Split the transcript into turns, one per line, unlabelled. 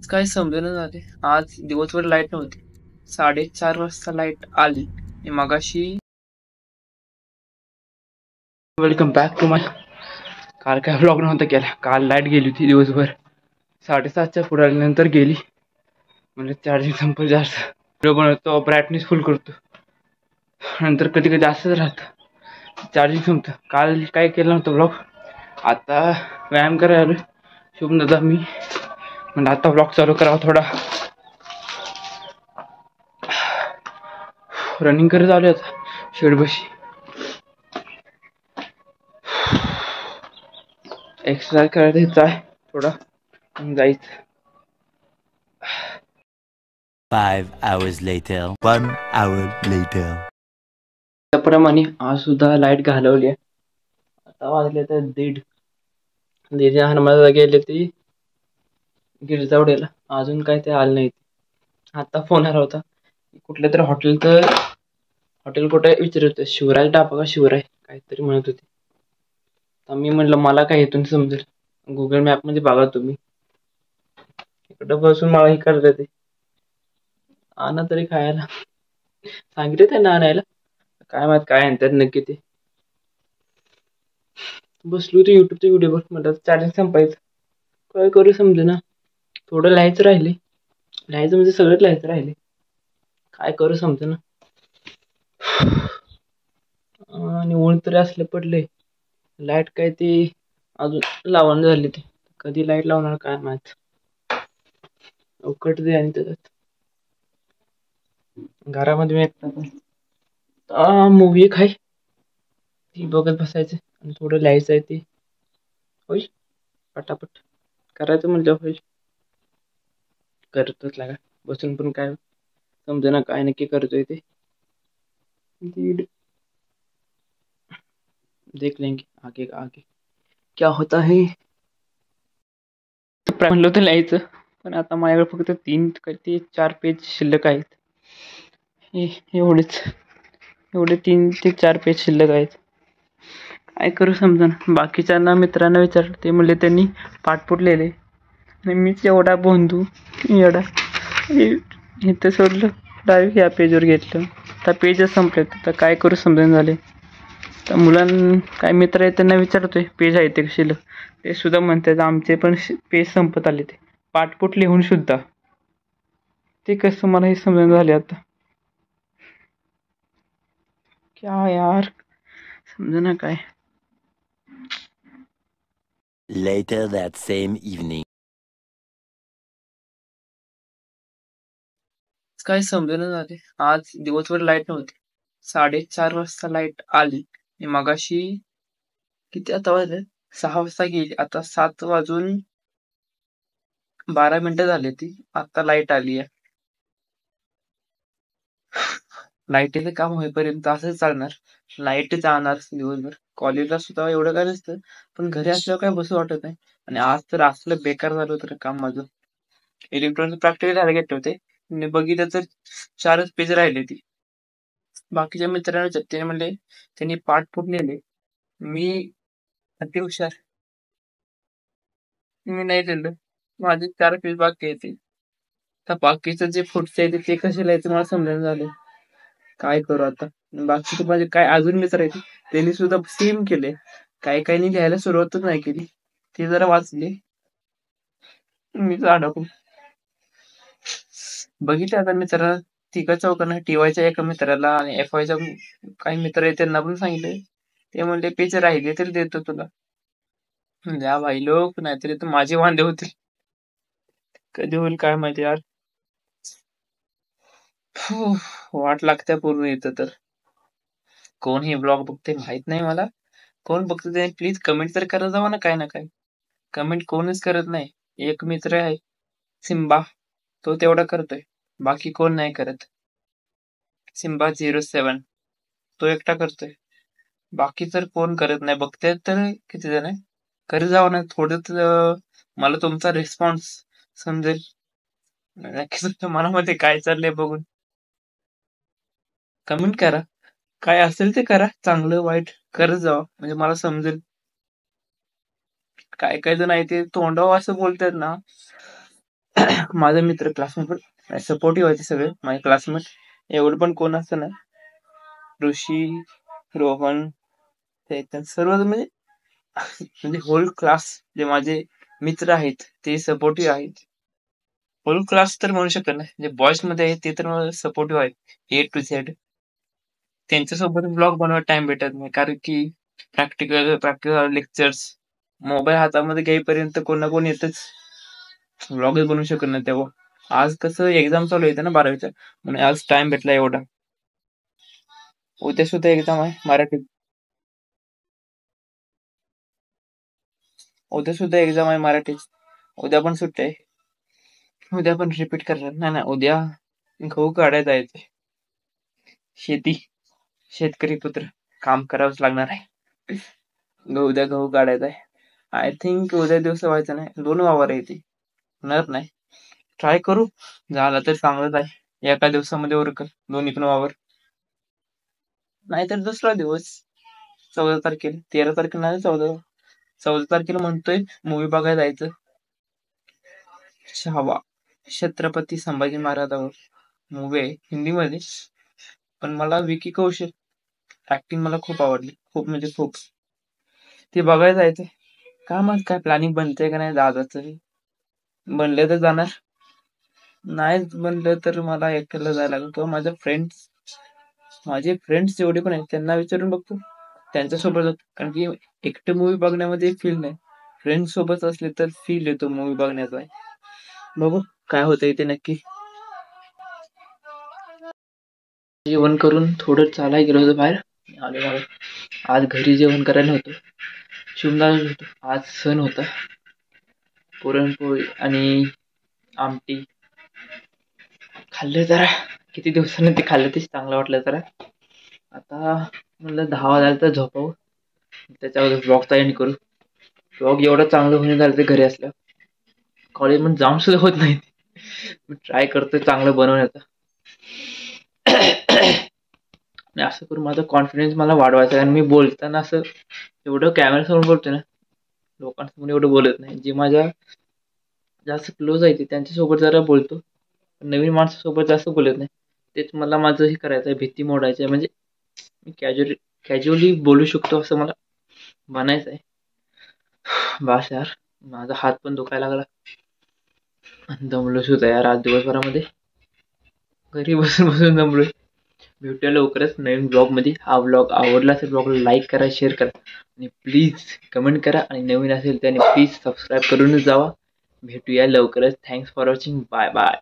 काय समजेना झाले. आज दिवसभर लाईट नव्हती. 4:30 वाजता लाईट आली. आणि मगाशी वेलकम बॅक टू माय. काल काय व्लॉग नव्हता केला. काल लाईट गेली होती दिवसभर. 7:30च्या पुढे आल्यानंतर गेली. म्हणजे चार्जिंग संपलं जास्त. व्हिडिओ बनवतो, ब्राईटनेस फुल करतो. नंतर कधी कधी असंच राहतं, चार्जिंग संपतं. काल काय केलं नव्हतं व्लॉग. आता व्यायाम करायला आलो. शुभ दादा मी म्हणजे आता व्लॉग चालू करावा. थोडा रनिंग करत आलो आता शेडबशी. एक्सरसाइज करायचा आहे थोडा, जायचं.
5 hours later. 1 hour later.
त्याप्रमाणे आज सुद्धा लाईट घालवली आहे. आता वाजले तर दीड हनुमानाला गेले ती गिरजावड्याला. अजून काय ते आलं नाही. आता फोन आला होता कुठल्या तरी हॉटेल कुठे विचारत होते. शिवराज ढाबा का शिवराय काहीतरी म्हणत होते. तर मी म्हटलं मला काय इथून समजेल, गुगल मॅप मध्ये बघा तुम्ही. इकडं बसून मला हे करत ते आणा तरी खायला सांगितले त्यांना आणायला. काय माहित काय आणतात नक्की ते. बसलो होतो युट्यूबच्या व्हिडिओवर. म्हटलं चार्जिंग संपायचं, काय करू समजेना. थोडं लिहायचं राहिले. लिहायचं म्हणजे सगळंच लिहायचं राहिले. काय करू समजेना. आणि ऊन तरी असले पडले. लाईट काय ती अजून लावून झाली. ती कधी लाईट लावणार काय माहित. उकटते आणि त्याच्यात घरामध्ये मी एकटा मूवी एक आहे ती बघत बसायचं आणि थोडं लिहायचं आहे. ते होईल पटापट करायचं म्हणजे होईल. करतोच लागा बसून पण काय समजेना काय नक्की करतोय ते. देख लेंगे आगे आगे क्या होता है. म्हणलं होतं लिहायचं, पण आता माझ्याकडे फक्त 3 ते 4 पेज शिल्लक आहेत. एवढे 3 ते 4 पेज शिल्लक आहेत. काय करू समजा. बाकीच्यांना मित्रांना विचारलं, ते म्हणले त्यांनी पाठपुट लिहिले आणि मीच एवढा बोंधू एवढा इथं सोडलं. डायरेक्ट या पेजवर घेतलं. त्या पेजच संपले. तर काय करू समजून झाले. तर काय मित्र आहेत त्यांना विचारतोय पेज आहे ते शिल्लक. ते सुद्धा म्हणतात आमचे पण पेज संपत आले. ते पाठपुट लिहून सुद्धा ते कसं मला हे समजून झाले आता. क्या यार समजना काय.
Later that same evening.
काय समजेना झाले. आज दिवसभर लाईट नव्हती. 4:30 वाजता लाईट आली आणि मगाशी किती आता वाजले 6 वाजता गेली. आता 7 वाजून 12 मिनिटं झाली. ती आता लाईट आली आहे. लाईटीचं काम होईपर्यंत असंच चालणार. लाईट जाणार दिवसभर. कॉलेजला सुद्धा एवढं काय नसतं, पण घरी असल्यावर काय बसू वाटत नाही. आणि आज तर असलं बेकार झालं होतं काम माझं. इलेक्ट्रॉनिक प्रॅक्टिकल झाले घेतले होते. मी बघितलं तर 4च पेज राहिले. ती बाकीच्या मित्रांना ते म्हणले त्यांनी पाठपुट नेले. मी अति हुशार, मी नाही लिहिलं. माझे 4 पेज बाकी येते. तर बाकीचं जे पुढचे आहे ते कसे लिहायचं मला समजून झाले. काय करू आता. बाकीचे माझे काय अजून मित्र आहेत त्यांनी सुद्धा सेम केले. काही लिहायला सुरुवातच नाही केली. ते जरा वाचले, मीच अडकलो. बघितलं आता मित्राला तिघा चौकांना टीवायच्या एका मित्राला आणि FYच्या काही मित्र आहेत त्यांना पण सांगितले. ते म्हणले पेज राहिले तरी देतो तुला. द्या भाई लोक, नाहीतरी तर माझे वांदे होतील. कधी होईल काय माहिती यार. वाट लागत्या पूर्ण येतं तर. कोण हे ब्लॉग बघते माहित नाही मला. कोण बघते ते प्लीज कमेंट तर करत जावा ना. काय ना काय कमेंट कोणच करत नाही. एक मित्र आहे सिम्बा, तो तेवढा करतोय. बाकी कोण नाही करत. सिम्बा 07 तो एकटा करतोय. बाकी तर कोण करत नाही. बघते तर किती जण आहे. करत जावं ना थोडं. मला तुमचा रिस्पॉन्स समजेल. नक्कीच तुमच्या मनामध्ये काय चाललंय बघून कमेंट करा. काय असेल ते करा, चांगलं वाईट करत जावा म्हणजे मला समजेल. काय काय जण आहे ते तोंडावर असं बोलतात ना, माझे मित्र क्लासमेट पण सपोर्टिव्ह आहे, सगळे माझे क्लासमेट. एवढं पण कोण असतं ना, ऋषी, रोहन, चैतन सर्व म्हणजे म्हणजे होल क्लास जे माझे मित्र आहेत ते सपोर्टिव्ह आहेत. होल क्लास तर म्हणू शकत नाही, जे बॉयज मध्ये आहेत ते तर सपोर्टिव्ह आहेत ए टू झेड. त्यांच्यासोबत ब्लॉग बनवायला टाइम भेटत नाही, कारण की प्रॅक्टिकल लेक्चर्स मोबाईल हातामध्ये घेईपर्यंत कोण ना कोण येतच. व्लॉगच बनवू शकत नाही तेव्हा. आज कसं एक्झाम चालू येते ना 12वीच्या, म्हणून आज टाइम भेटला एवढा. उद्या सुद्धा एक्झाम आहे मराठीत. उद्या सुद्धा एक्झाम आहे मराठीत. उद्या पण सुट्टी आहे. उद्या पण रिपीट करणार नाही. नाही, उद्या गहू काढायला जायचंय. शेतकरी पुत्र, काम करावंच लागणार आहे. उद्या गहू काढायचा आहे. आय थिंक उद्या दिवस व्हायचं नाही, 2 वावर आहे ते. होणार नाही, ट्राय करू. झालं तर चांगलंच आहे. एका दिवसामध्ये उरकल दोन्ही पण वावर. नाहीतर दुसरा दिवस 14 तारखेला, 13 तारखेला नाही, 14 तारखेला म्हणतोय मूवी बघायला जायचं. छावा छत्रपती संभाजी महाराजांवर मूवी आहे हिंदीमध्ये. पण मला विकी कौशल ऍक्टिंग मला खूप आवडली, खूप म्हणजे खूप. ते बघायला जायचंय. काय मग काय प्लॅनिंग बनतंय का नाही दादाचं? बनले तर जाणार, नाही बनलं तर मला एकट्याला जायला लागेल, किंवा माझे फ्रेंड्स जेवढे पण आहेत त्यांना विचारून बघतो, त्यांच्यासोबत जातो. कारण की एकटे मूवी बघण्यामध्ये फील नाही, फ्रेंड्स सोबत असले तर फील येतो मूवी बघण्याचा. बघू काय होतंय ते नक्की. जेवण करून थोडं चालायला गेलो होतो बाहेर, आलो. आज घरी जेवण करायला होतं, शिवदास होतो. आज सण होता, पुरणपोळी आणि आमटी खाल्ले. जरा किती दिवसांनी ते खाल्लं, तेच चांगलं वाटलं जरा. आता म्हणलं 10 वाजायला तर झोपावं, त्याच्यावर ब्लॉगचा एंड करू. ब्लॉग एवढं चांगलं होणे झालं ते घरी असल्या. कॉलेज मध्ये जाऊन सुद्धा होत नाही, मी ट्राय करतोय चांगलं बनवण्याचा. आणि असं करून माझा कॉन्फिडन्स मला वाढवायचा. आणि मी बोलताना असं एवढं कॅमेऱ्यासमोर बोलतोय ना, लोकांसमोर एवढं बोलत नाही. जे माझ्या जास्त क्लोज आहे ते त्यांच्यासोबत जरा बोलतो, नवीन माणसासोबत जास्त बोलत नाही. तेच मला माझं हे करायचं आहे, भीती मोडायची आहे. म्हणजे मी कॅज्युअली बोलू शकतो असं मला बनायचं आहे. बास यार, माझा हात पण दुखायला लागला, दमलो सुद्धा यार आज दिवसभरामध्ये. घरी बसून बसून दमलोय. भेटूया लवकरच नवीन ब्लॉगमध्ये. हा ब्लॉग आवडला असेल ब्लॉगला लाईक करा, शेअर करा आणि प्लीज कमेंट करा. आणि नवीन असेल त्याने प्लीज सबस्क्राईब करूनच जावा. भेटूया लवकरच. Thanks for watching. Bye bye.